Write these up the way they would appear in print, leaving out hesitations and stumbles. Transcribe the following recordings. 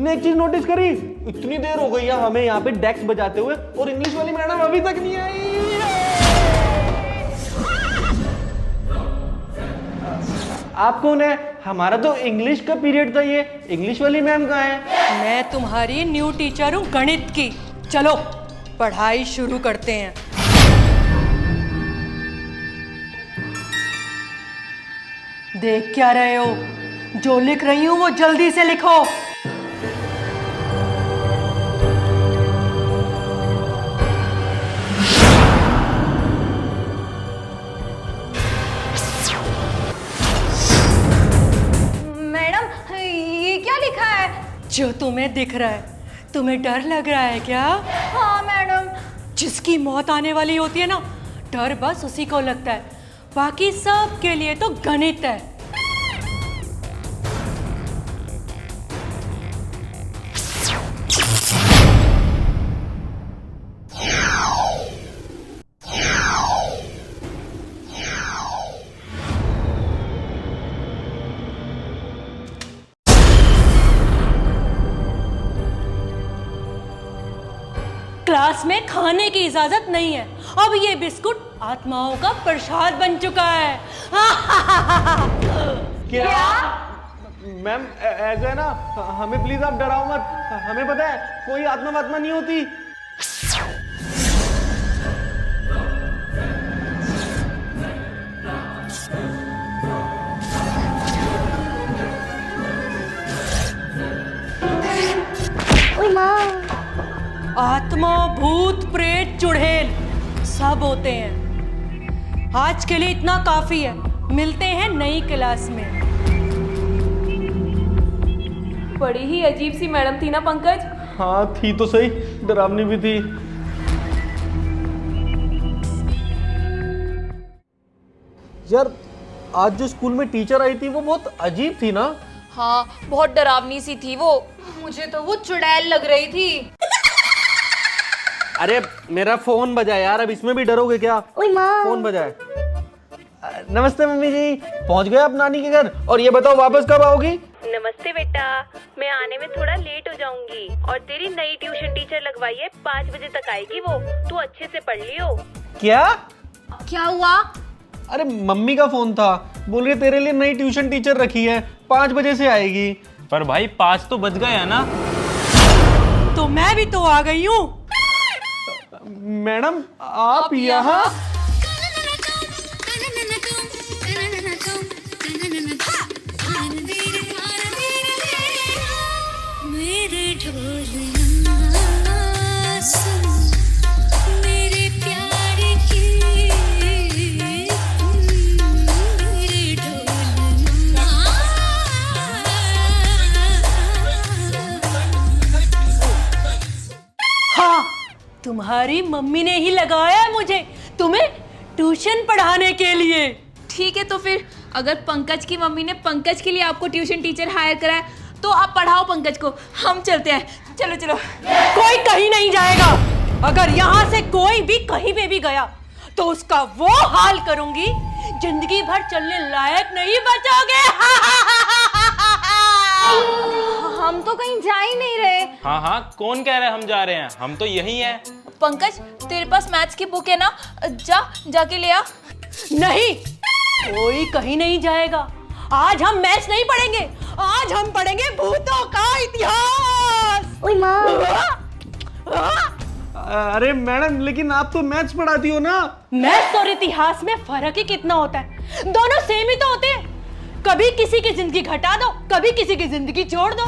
तुमने एक चीज नोटिस करी, इतनी देर हो गई है हमें यहाँ पे डेस्क बजाते हुए और इंग्लिश वाली मैडम अभी तक नहीं आई। आप कौन है? हमारा तो इंग्लिश का पीरियड था, ये इंग्लिश वाली मैम कहाँ है? मैं तुम्हारी न्यू टीचर हूँ गणित की। चलो पढ़ाई शुरू करते हैं। देख क्या रहे हो? जो लिख रही हूँ वो जल्दी से लिखो। मैडम ये क्या लिखा है? जो तुम्हें दिख रहा है। तुम्हें डर लग रहा है क्या? हाँ मैडम। जिसकी मौत आने वाली होती है ना, डर बस उसी को लगता है, बाकी सब के लिए तो गणित है। क्लास में खाने की इजाजत नहीं है। अब ये बिस्कुट आत्माओं का प्रसाद बन चुका है। क्या? मैम ऐसा है ना, हमें प्लीज आप डराओ मत, हमें पता है कोई आत्मा वात्मा नहीं होती। आत्मा, भूत, प्रेत, चुड़ैल सब होते हैं। आज के लिए इतना काफी है। मिलते हैं नई क्लास में। बड़ी ही अजीब सी मैडम थी ना पंकज? हाँ थी तो सही, डरावनी भी थी। यार आज जो स्कूल में टीचर आई थी वो बहुत अजीब थी ना? हाँ बहुत डरावनी सी थी वो। मुझे तो वो चुड़ैल लग रही थी। अरे मेरा फोन बजा यार, अब इसमें भी डरोगे क्या? फोन बजाए। नमस्ते मम्मी जी, पहुंच गए आप नानी के घर? और ये बताओ वापस कब आओगी? नमस्ते बेटा, मैं आने में थोड़ा लेट हो जाऊंगी और तेरी नई ट्यूशन टीचर लगवाई है, 5 बजे तक आएगी वो। तू अच्छे से पढ़ लियो। क्या? क्या हुआ? अरे मम्मी का फोन था, बोल रहे तेरे लिए नई ट्यूशन टीचर रखी है, 5 बजे से आएगी। पर भाई 5 तो बज गए है ना? तो मैं भी तो आ गई हूँ। मैडम आप यहाँ? हाँ, तुम्हारी मम्मी ने ही लगाया है मुझे तुम्हें ट्यूशन पढ़ाने के लिए। ठीक है, तो फिर अगर पंकज की मम्मी ने पंकज के लिए आपको ट्यूशन टीचर हायर करा है तो आप पढ़ाओ पंकज को। हम चलते हैं, चलो चलो। कोई कहीं नहीं जाएगा। अगर यहाँ से कोई भी कहीं पे भी गया तो उसका वो हाल करूंगी, जिंदगी भर चलने लायक नहीं बचोगे। हम तो कहीं जा ही नहीं रहे। हाँ हाँ, कौन कह रहा है हम जा रहे हैं? हम तो यही हैं। पंकज तेरे पास मैथ्स की बुक है ना, जाके ले आ। नहीं, कोई कहीं नहीं जाएगा। आज हम मैथ्स नहीं पढ़ेंगे, आज हम पढ़ेंगे भूतों का इतिहास। अरे मैडम लेकिन आप तो मैथ्स पढ़ाती हो ना? मैथ्स और इतिहास में फर्क ही कितना होता है, दोनों सेम ही तो होते हैं। कभी किसी की जिंदगी घटा दो, कभी किसी की जिंदगी जोड़ दो।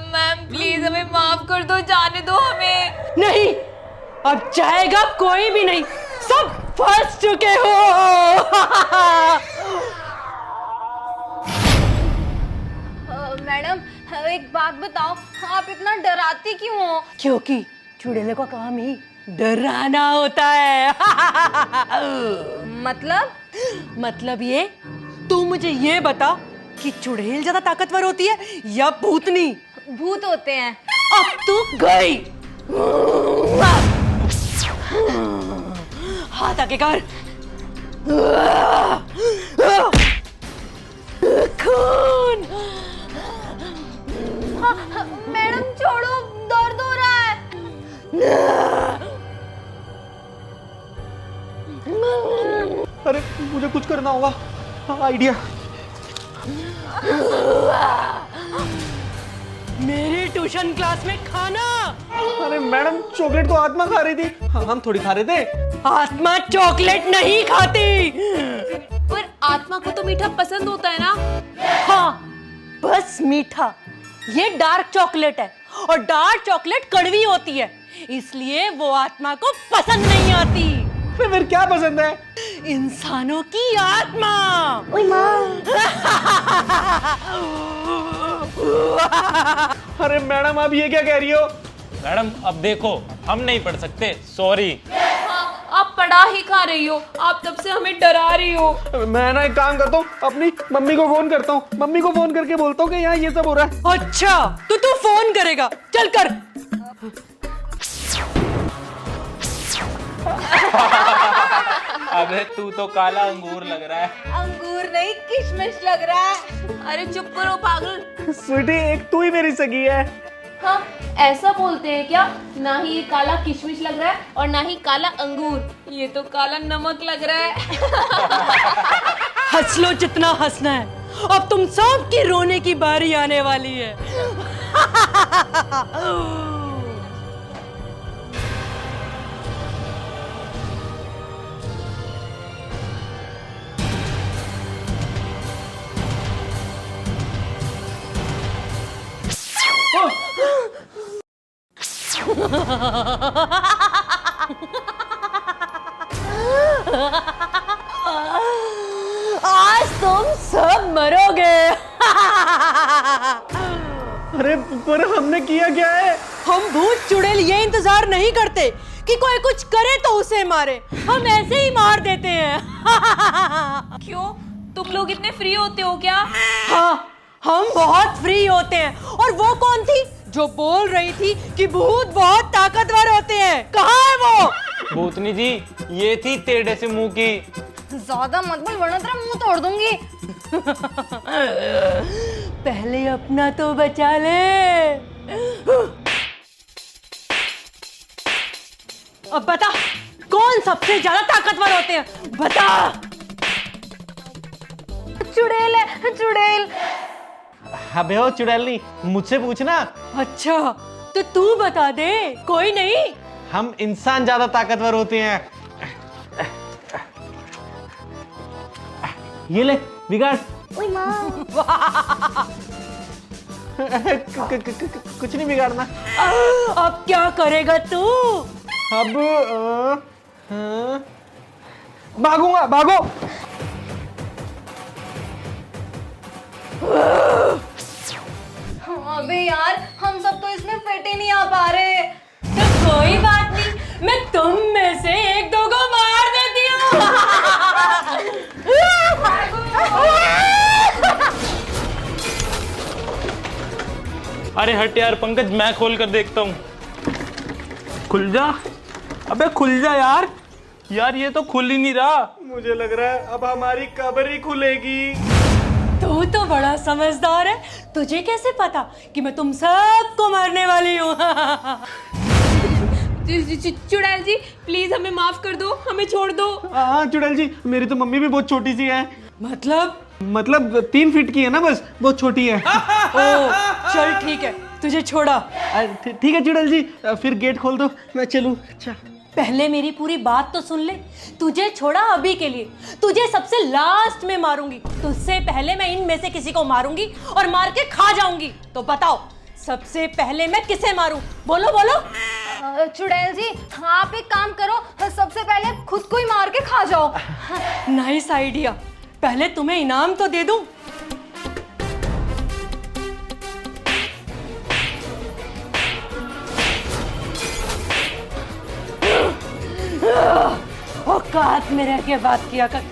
मैम प्लीज हमें माफ कर दो, जाने दो हमें। नहीं, अब जाएगा कोई भी नहीं, सब फंस चुके हो। मैडम एक बात बताओ, आप इतना डराती क्यों हो? क्योंकि चुड़ैलों का काम ही डराना होता है। मतलब ये, तू मुझे ये बता कि चुड़ैल ज्यादा ताकतवर होती है या भूतनी? भूत होते हैं। अब तू गई। हाथ आगे कर। खून मैडम छोड़ो, दर्द हो रहा है। अरे मुझे कुछ करना होगा। आइडिया। मेरी ट्यूशन क्लास में खाना। अरे मैडम, चॉकलेट तो आत्मा खा रही थी, हम थोड़ी खा रहे थे। आत्मा चॉकलेट नहीं खाती। पर आत्मा को तो मीठा पसंद होता है ना। हाँ, बस मीठा। ये डार्क चॉकलेट है और डार्क चॉकलेट कड़वी होती है, इसलिए वो आत्मा को पसंद नहीं आती। फिर क्या पसंद है? इंसानों की आत्मा। अरे मैडम, आप ये क्या कह रही हो? मैडम अब देखो, हम नहीं पढ़ सकते, सॉरी। हाँ, आप पढ़ा ही खा रही हो, आप तब से हमें डरा रही हो। मैं ना एक काम करता हूँ, अपनी मम्मी को फोन करता हूँ, मम्मी को फोन करके बोलता हूँ कि यहाँ ये सब हो रहा है। अच्छा, तो तू फोन करेगा? चल कर। अबे तू तो काला अंगूर लग रहा है। अंगूर नहीं, किशमिश लग रहा है। अरे चुप करो पागल। स्वीटी, एक तू ही मेरी सगी है। हाँ, ऐसा बोलते हैं क्या? ना ही ये काला किशमिश लग रहा है और ना ही काला अंगूर, ये तो काला नमक लग रहा है। हंस लो जितना हंसना है, अब तुम सब की रोने की बारी आने वाली है। आज तुम सब मरोगे। अरे पर हमने किया क्या है? हम भूत चुड़ैल ये इंतजार नहीं करते कि कोई कुछ करे तो उसे मारे, हम ऐसे ही मार देते हैं। क्यों, तुम लोग इतने फ्री होते हो क्या? हाँ, हम बहुत फ्री होते हैं। और वो कौन थी जो बोल रही थी कि भूत बहुत ताकतवर होते हैं? कहाँ है वो? भूतनी जी, ये थी टेढ़े से मुंह की। ज्यादा मत बोल वरना तेरा मुंह तोड़ दूंगी। पहले अपना तो बचा ले। अब बता, कौन सबसे ज्यादा ताकतवर होते हैं? बता। चुड़ैल है, चुड़ैल। अबे ओ चुड़ैल, मुझसे पूछना। अच्छा, तो तू बता दे। कोई नहीं, हम इंसान ज्यादा ताकतवर होते हैं। ये ले, बिगाड़। कुछ नहीं बिगाड़ना। अब क्या करेगा तू? अब भागूंगा, भागो। अबे यार, हम सब तो इसमें फिट ही नहीं आ पा रहे। तो कोई बात नहीं, मैं तुम में से एक दो को मार देती हूँ। अरे हट यार पंकज, मैं खोल कर देखता हूँ। खुल जा, अबे खुल जा यार। यार ये तो खुल ही नहीं रहा। मुझे लग रहा है अब हमारी कब्र ही खुलेगी। तू तो बड़ा समझदार है, तुझे कैसे पता कि मैं तुम सबको मारने वाली हूँ? चुड़ैल जी, प्लीज हमें माफ कर दो, हमें छोड़ दो। हाँ चुड़ैल जी, मेरी तो मम्मी भी बहुत छोटी सी है। मतलब 3 फीट की है ना, बस बहुत छोटी है। ओ, चल ठीक है, तुझे छोड़ा। ठीक है चुड़ैल जी, फिर गेट खोल दो, मैं चलूँ। अच्छा, पहले मेरी पूरी बात तो सुन ले। तुझे छोड़ा अभी के लिए, तुझे सबसे लास्ट में मारूंगी। तुझसे पहले मैं इनमें से किसी को मारूंगी और मार के खा जाऊंगी। तो बताओ, सबसे पहले मैं किसे मारूं? बोलो बोलो। चुड़ैल जी, आप एक काम करो, सबसे पहले खुद को ही मार के खा जाओ। Nice idea. पहले तुम्हें इनाम तो दे दूं। औकात में रह के बात किया कर।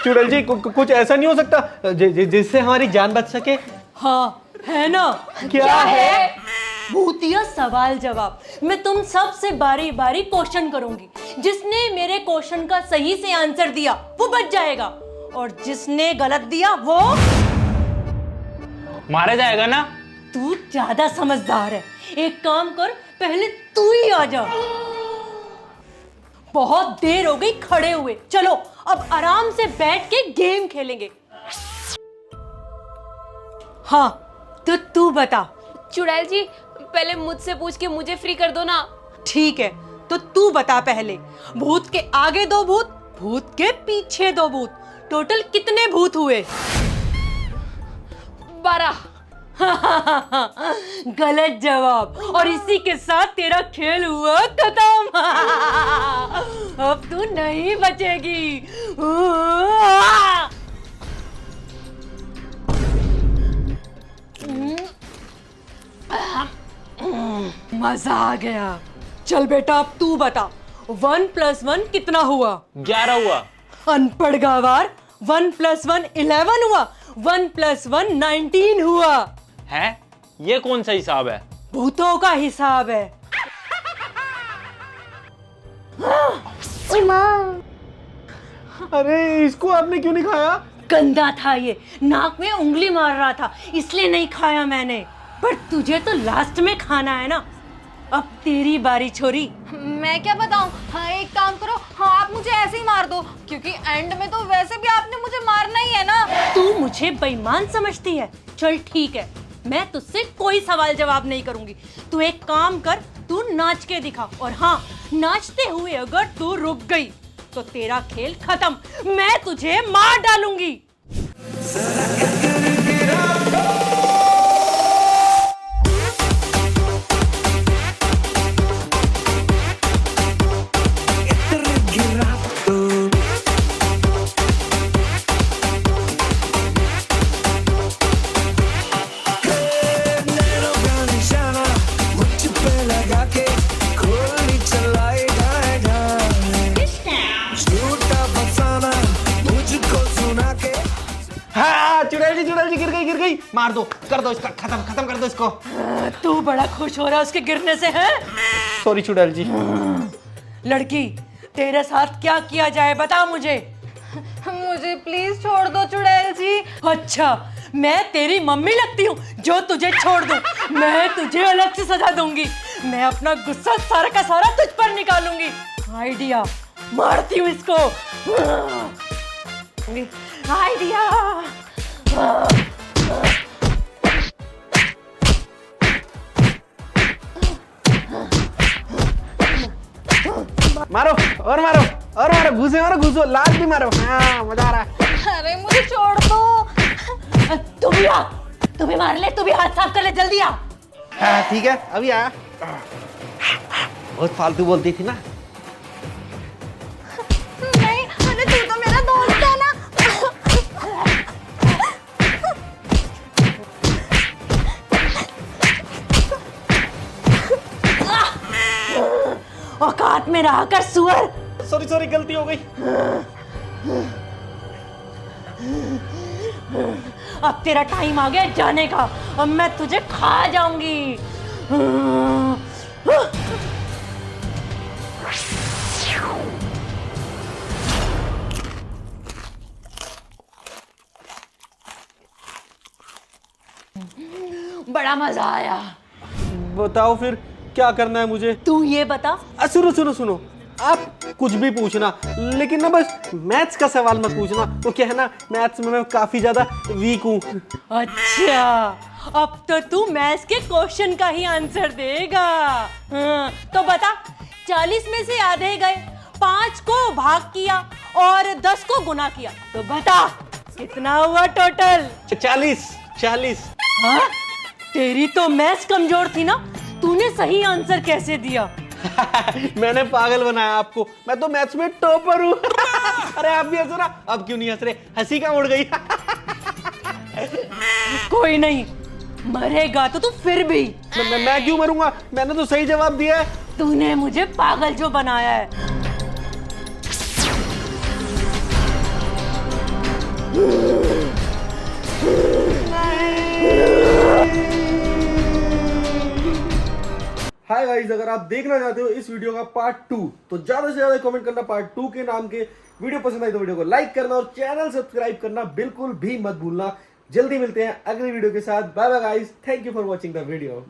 चुड़ैल जी, कुछ ऐसा नहीं हो सकता जिससे हमारी जान बच सके? हाँ, है ना? क्या है? भूतिया सवाल जवाब। मैं तुम सब से बारी बारी क्वेश्चन करूंगी। जिसने मेरे क्वेश्चन का सही से आंसर दिया वो बच जाएगा, और जिसने गलत दिया वो मारा जाएगा ना? तू ज्यादा समझदार है। एक काम कर, पहले तू ही आ जा। बहुत देर हो गई खड़े हुए, चलो अब आराम से बैठ के गेम खेलेंगे। हाँ तो तू बता। चुड़ैल जी पहले मुझसे पूछ के मुझे फ्री कर दो ना। ठीक है, तो तू बता पहले, भूत के आगे 2 भूत, भूत के पीछे 2 भूत, टोटल कितने भूत हुए? 12। गलत जवाब, और इसी के साथ तेरा खेल हुआ खत्म। अब तू नहीं बचेगी। मजा आ गया। चल बेटा अब तू बता, 1 + 1 कितना हुआ? 11 हुआ। अनपढ़ गवार, 1 + 1 11 हुआ, 1 + 1 19 हुआ। है? ये कौन सा हिसाब है? भूतों का हिसाब है। अरे इसको आपने क्यों नहीं खाया? गंदा था ये, नाक में उंगली मार रहा था, इसलिए नहीं खाया मैंने। पर तुझे तो लास्ट में खाना है ना। अब तेरी बारी छोरी। मैं क्या बताऊं? हाँ एक काम करो, हाँ आप मुझे ऐसे ही मार दो, क्योंकि एंड में तो वैसे भी आपने मुझे मारना ही है ना। तू मुझे बेईमान समझती है? चल ठीक है, मैं तुझसे कोई सवाल जवाब नहीं करूंगी। तू एक काम कर, तू नाच के दिखा, और हाँ नाचते हुए अगर तू रुक गई तो तेरा खेल खत्म, मैं तुझे मार डालूंगी। हाँ चुड़ैल जी गिर गई। मार दो, कर दो इसका, खत्म कर दो इसको। तू बड़ा खुश हो रहा है उसके गिरने से, है? सॉरी चुड़ैल जी। लड़की, तेरे साथ क्या किया जाए बता मुझे। मुझे प्लीज छोड़ दो चुड़ैल जी। अच्छा, मैं तेरी मम्मी लगती हूँ जो तुझे छोड़ दूं? मैं तुझे अलग से सजा दूंगी। मैं अपना गुस्सा सारा का सारा तुझ पर निकालूंगी। आइडिया, मारती हूँ इसको। आइडिया। मारो और मारो और मारो, घुसो, लात भी मारो। हाँ मजा आ रहा है। अरे मुझे छोड़ दो। तू भी मार ले, तू भी हाथ साफ कर ले, जल्दी आ। हाँ ठीक है, अभी आया। बहुत फालतू बोलती थी ना। नहीं, अरे तू तो मेरा दोस्त है ना। औकात में रहा कर सुअर। सॉरी गलती हो गई। अब तेरा टाइम आ गया जाने का, अब मैं तुझे खा जाऊंगी। बड़ा मजा आया। बताओ फिर क्या करना है मुझे? तू ये बता। सुनो, आप कुछ भी पूछना, लेकिन ना बस मैथ्स का सवाल मत पूछना। तो क्या है ना, मैथ्स में मैं काफी ज्यादा वीक हूँ। अच्छा, अब तो तू मैथ्स के क्वेश्चन का ही आंसर देगा। हाँ, तो बता, 40 में से आधे गए, 5 को भाग किया और 10 को गुना किया, तो बता कितना हुआ टोटल? 40। हाँ? तेरी तो मैथ्स कमजोर थी ना, तूने सही आंसर कैसे दिया? मैंने पागल बनाया आपको, मैं तो मैथ्स में टॉपर हूँ। अरे आप भी हंसो ना। अब क्यों नहीं हंस रहे? हंसी कहाँ उड़ गई? कोई नहीं, मरेगा तो तू फिर भी। मैं क्यों मरूंगा? मैंने तो सही जवाब दिया है। तूने मुझे पागल जो बनाया है। हाय गाइस, अगर आप देखना चाहते हो इस वीडियो का पार्ट 2 तो ज्यादा से ज्यादा कमेंट करना पार्ट 2 के नाम के। वीडियो पसंद आई तो वीडियो को लाइक करना और चैनल सब्सक्राइब करना बिल्कुल भी मत भूलना। जल्दी मिलते हैं अगली वीडियो के साथ। Bye bye guys, thank you for watching the video.